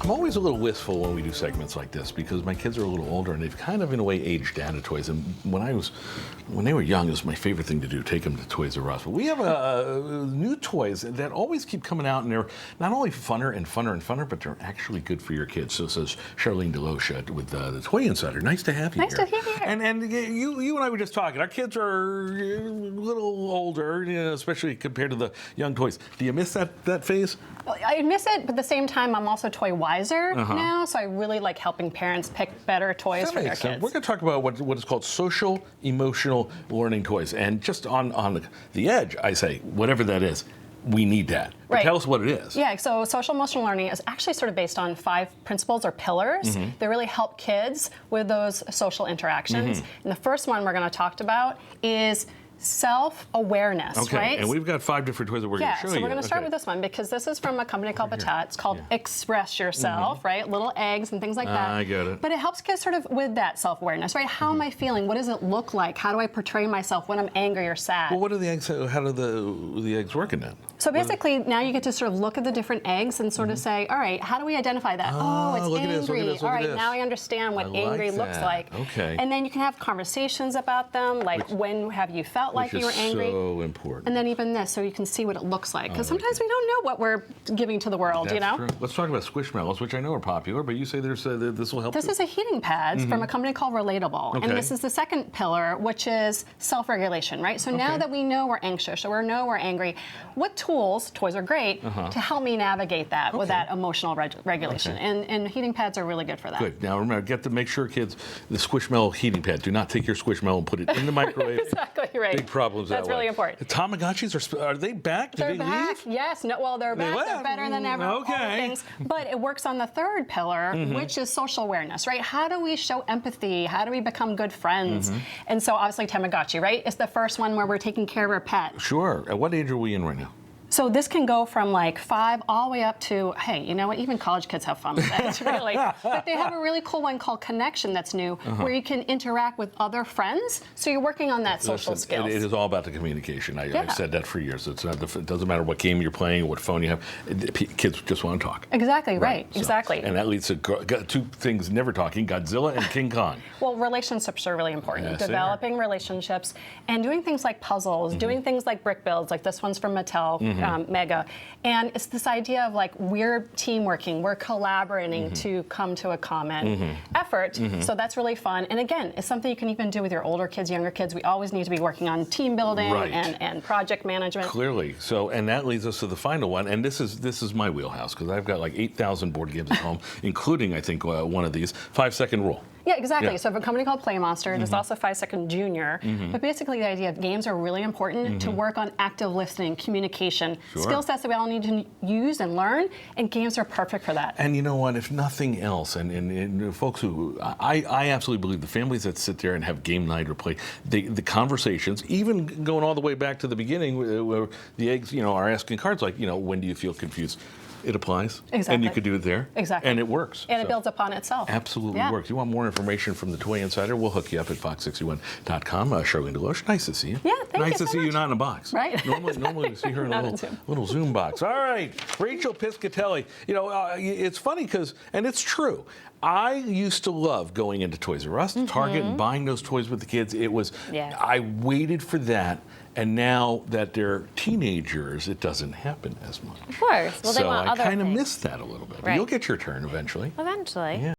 I'm always a little wistful when we do segments like this because my kids are a little older and they've kind of in a way aged out of toys. And when they were young, it was my favorite thing to do, take them to Toys R Us. But we have new toys that always keep coming out, and they're not only funner and funner and funner, but they're actually good for your kids. So says Charlene DeLoach with the Toy Insider. Nice to have you here. Nice to be here. And you and I were just talking. Our kids are a little older, especially compared to the young toys. Do you miss that phase? I miss it, but at the same time, I'm also toy wiser now, so I really like helping parents pick better toys for their kids. We're going to talk about what is called social emotional learning toys, and just on the edge, I say, whatever that is, we need that. But tell us what it is. Yeah, so social emotional learning is actually sort of based on 5 principles or pillars that really help kids with those social interactions. And the first one we're going to talk about is self-awareness, right? And we've got 5 different toys that we're going to show you. So we're going to start with this one because this is from a company called Patat. It's called Express Yourself, right? Little eggs and things like that. I get it. But it helps kids sort of with that self-awareness, right? How am I feeling? What does it look like? How do I portray myself when I'm angry or sad? Well, what are the eggs? How do the eggs work in that? So basically, now you get to sort of look at the different eggs and sort of say, all right, how do we identify that? Oh, it's look angry. At this, look at this, look all right, at this. now I understand what angry looks like. Okay. And then you can have conversations about them, like when have you felt like you were angry? So important. And then even this, so you can see what it looks like. Because sometimes we don't know what we're giving to the world, That's true. Let's talk about Squishmallows, which I know are popular, but you say this will help. This is a heating pad from a company called Relatable. Okay. And this is the second pillar, which is self-regulation, right? So now that we know we're anxious or we know we're angry, what tools, toys are great, to help me navigate that with that emotional regulation. And heating pads are really good for that. Good. Now remember, make sure, kids, the Squishmallow heating pad, do not take your Squishmallow and put it in the microwave. Exactly right. Big problems that way. That's really important. The Tamagotchis, are they back? They're Did they back. leave? Yes. No, well, they're back. They're better than ever. Okay. All the things. But it works on the third pillar, which is social awareness, right? How do we show empathy? How do we become good friends? And so obviously Tamagotchi, right? It's the first one where we're taking care of our pet. Sure. At what age are we in right now? So this can go from like 5 all the way up to, hey, you know what, even college kids have fun with that, really. But they have a really cool one called Connection that's new, where you can interact with other friends. So you're working on that social skills. It is all about the communication. I've said that for years. It doesn't matter what game you're playing or what phone you have. Kids just want to talk. Exactly, right. So, exactly. And that leads to 2 things never talking, Godzilla and King Kong. Well, relationships are really important. Yes, developing relationships and doing things like puzzles, doing things like brick builds, like this one's from Mattel. Mega. And it's this idea of like we're team working, we're collaborating to come to a common effort. So that's really fun. And again, it's something you can even do with your older kids, younger kids. We always need to be working on team building and project management. Clearly. So, and that leads us to the final one. And this is my wheelhouse because I've got like 8,000 board games at home, including I think one of these 5-second rule. Yeah, exactly. So I have a company called Play Monster. There's also 5-Second Junior. But basically the idea of games are really important to work on active listening, communication, skill sets that we all need to use and learn, and games are perfect for that. And you know what, if nothing else, and folks who, I absolutely believe the families that sit there and have game night or play, the conversations, even going all the way back to the beginning where the eggs, are asking cards like, when do you feel confused? It applies. Exactly. And you could do it there. Exactly. And it works. And it builds upon itself. Absolutely works. You want more information from the Toy Insider? We'll hook you up at fox61.com. Charlene DeLoach, nice to see you. Yeah, thank you Nice so to see much. you not in a box. Right. Normally we see her in a little Zoom box. All right, Rachel Piscatelli. It's funny because, and it's true, I used to love going into Toys R Us, Target, and buying those toys with the kids. It was, I waited for that. And now that they're teenagers, it doesn't happen as much. Of course. Well, they want other things. So I kind of miss that a little bit. But you'll get your turn eventually. Eventually. Yeah.